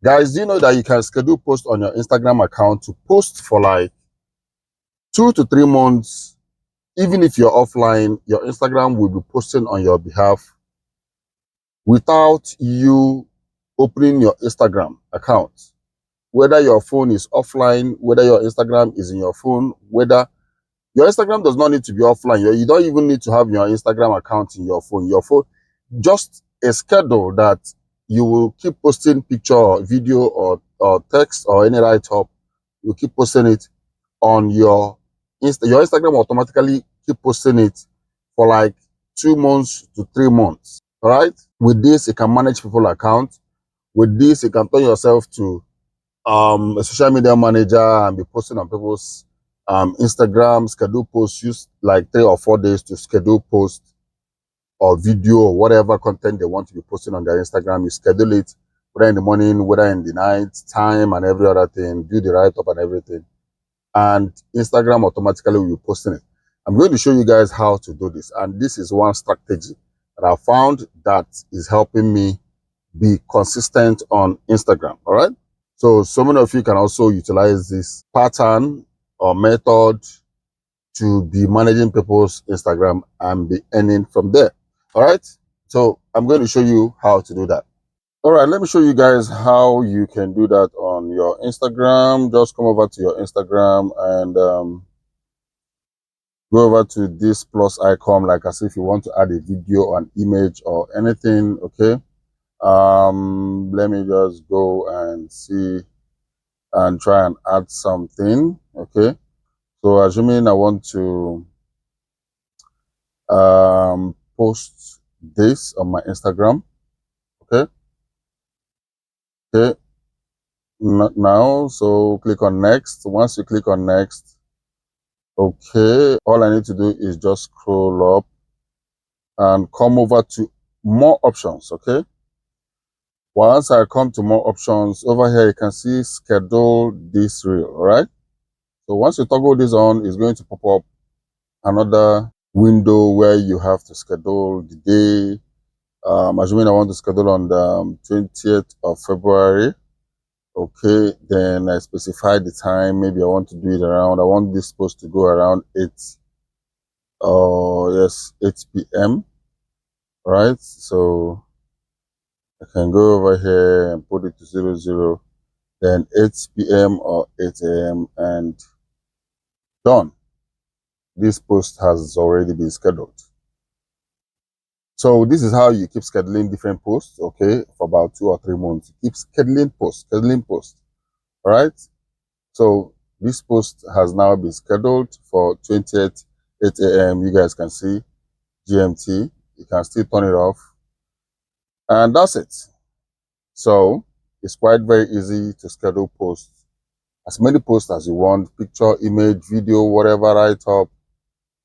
Guys, do you know that you can schedule posts on your Instagram account to post for like 2 to 3 months? Even if you're offline, your Instagram will be posting on your behalf without you opening your Instagram account. Whether your phone is offline, whether your Instagram is in your phone, whether your Instagram does not need to be offline. You don't even need to have your Instagram account in your phone. Your phone, just a schedule that you will keep posting picture or video or text or any write-up. You keep posting it on your Instagram automatically keep posting it for like 2 months to 3 months. All right. With this, you can manage people account. With this, you can turn yourself to a social media manager and be posting on people's Instagram, schedule posts. Use like 3 or 4 days to schedule post or video or whatever content they want to be posting on their Instagram. You schedule it, whether in the morning, whether in the night, time and every other thing, do the write-up and everything. And Instagram automatically will be posting it. I'm going to show you guys how to do this. And this is one strategy that I found that is helping me be consistent on Instagram. All right. So many of you can also utilize this pattern or method to be managing people's Instagram and be earning from there. All right. So I'm going to show you how to do that. All right, let me show you guys how you can do that on your Instagram. Just come over to your Instagram and go over to this plus icon, like as if you want to add a video or an image or anything. Okay. Let me just go and see and try and add something. Okay. So assuming I want to post this on my Instagram. Okay. Okay. Not now. So click on next. Once you click on next, okay, all I need to do is just scroll up and come over to more options. Okay. Once I come to more options, over here you can see schedule this reel. All right. So once you toggle this on, it's going to pop up another window where you have to schedule the day. Assuming I want to schedule on the 20th of February. Okay, then I specify the time. Maybe I want to do it around, I want this post to go around 8 p.m. Right, so I can go over here and put it to 00, then 8 p.m. or 8 a.m. and done. This post has already been scheduled. So this is how you keep scheduling different posts, okay, for about 2 or 3 months. Keep scheduling posts. All right. So this post has now been scheduled for 20th, 8 a.m. You guys can see GMT. You can still turn it off. And that's it. So it's quite very easy to schedule posts. As many posts as you want, picture, image, video, whatever, write up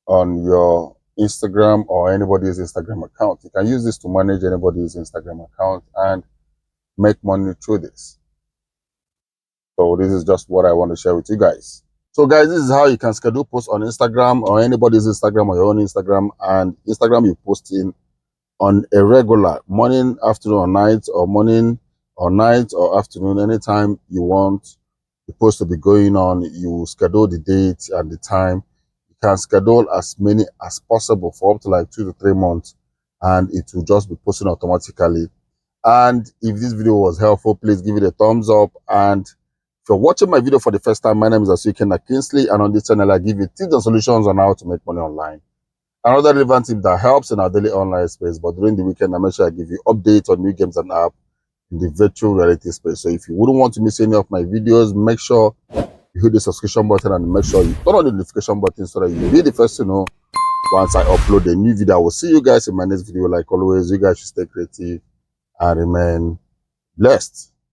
on your Instagram or anybody's Instagram account. You can use this to manage anybody's Instagram account and make money through this. So this is just what I want to share with you guys. So guys, this is how you can schedule posts on Instagram or anybody's Instagram or your own Instagram. And Instagram you post in on a regular morning, afternoon or night, or morning or night or afternoon, anytime you want the post to be going on. You schedule the date and the time. You can schedule as many as possible for up to like 2 to 3 months, and it will just be posting automatically. And if this video was helpful, please give it a thumbs up. And if you're watching my video for the first time, my name is Asugha Kingsley, and on this channel I give you tips and solutions on how to make money online. Another relevant tip that helps in our daily online space, but during the weekend I make sure I give you updates on new games and apps in the virtual reality space. So if you wouldn't want to miss any of my videos, make sure you hit the subscription button and make sure you turn on the notification button so that you'll be the first to know once I upload a new video. I will see you guys in my next video. Like always, you guys should stay creative and remain blessed.